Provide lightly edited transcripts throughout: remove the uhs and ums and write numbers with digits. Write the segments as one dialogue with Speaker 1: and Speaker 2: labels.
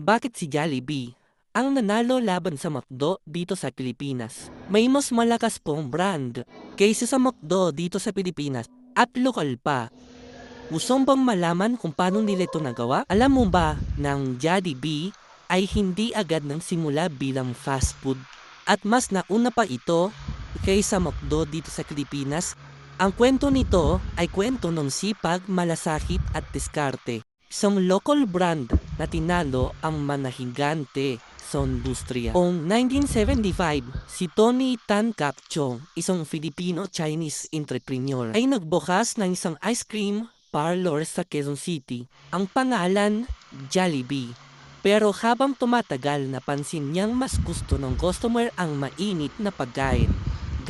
Speaker 1: Bakit si Jollibee ang nanalo laban sa McDo dito sa Pilipinas? May mas malakas pong brand kaysa sa McDo dito sa Pilipinas at lokal pa. Gusto bang malaman kung paano nila ito nagawa? Alam mo ba ng Jollibee ay hindi agad nang simula bilang fast food at mas nauna pa ito kaysa McDo dito sa Pilipinas? Ang kwento nito ay kwento ng sipag, malasakit at diskarte. Isang local brand na tinalo ang manahigante sa industriya. Noong 1975, si Tony Tan Kap Chong, isang Filipino-Chinese entrepreneur, ay nagbukas ng isang ice cream parlor sa Quezon City. Ang pangalan, Jollibee. Pero habang tumatagal, napansin niyang mas gusto ng customer ang mainit na pagkain,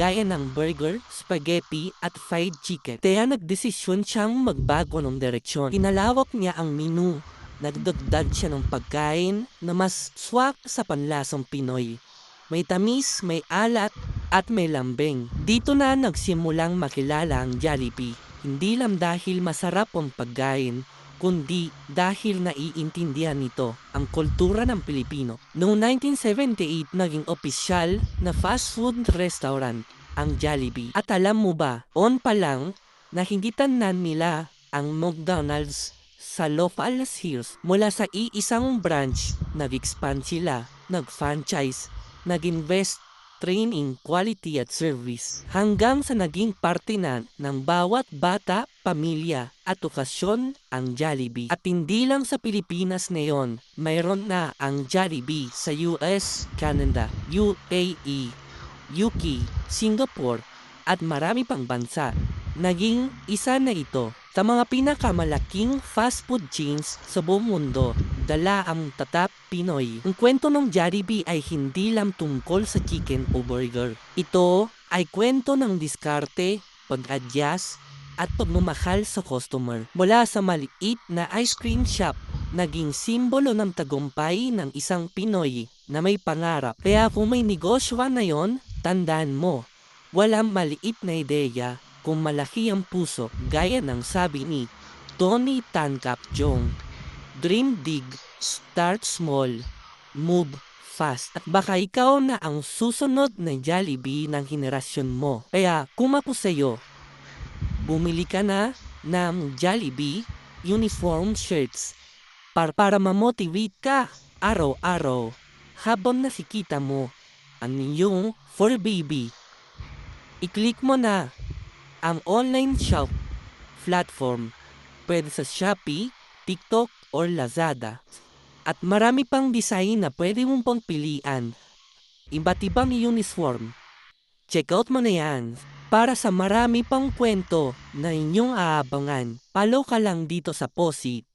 Speaker 1: gaya ng burger, spaghetti at fried chicken. Kaya nagdesisyon siyang magbago ng direksyon. Pinalawak niya ang menu. Nagdagdag siya ng pagkain na mas swak sa panlasang Pinoy. May tamis, may alat, at may lambing. Dito na nagsimulang makilala ang Jollibee. Hindi lang dahil masarap ang pagkain, kundi dahil naiintindihan nito ang kultura ng Pilipino. Noong 1978, naging opisyal na fast food restaurant ang Jollibee. At alam mo ba, pa lang, nahingitan na nila ang McDonald's sa local hills. Mula sa iisang branch, nag-expand sila, nag-franchise, nag-invest, training, quality at service, hanggang sa naging parte na ng bawat bata, pamilya at okasyon ang Jollibee. At hindi lang sa Pilipinas ngayon, mayroon na ang Jollibee sa US, Canada, UAE, UK, Singapore at marami pang bansa. Naging isa na ito sa mga pinakamalaking fast food chains sa buong mundo. Dala ang tatak Pinoy. Ang kwento ng Jollibee ay hindi lang tungkol sa chicken o burger. Ito ay kwento ng diskarte, pag-adjust, at pagmamahal sa customer. Mula sa maliit na ice cream shop, naging simbolo ng tagumpay ng isang Pinoy na may pangarap. Kaya kung may negosyo na yon, tandaan mo, walang maliit na ideya kung malaki ang puso, gaya ng sabi ni Tony Tan Kap Chong. Dream big, start small, move fast. At baka ikaw na ang susunod na Jollibee ng henerasyon mo. Kaya kung ako sa'yo, bumili ka na ng Jollibee uniform shirts para ma-motivate ka araw-araw habang nakikita mo ang iyong fur baby. I-click mo na ang online shop platform. Pwede sa Shopee, TikTok, or Lazada. At marami pang design na pwede mong pang pilian. Iba't ibang uniform. Check out mo na yan. Para sa marami pang kwento na inyong aabangan, follow ka lang dito sa Posit.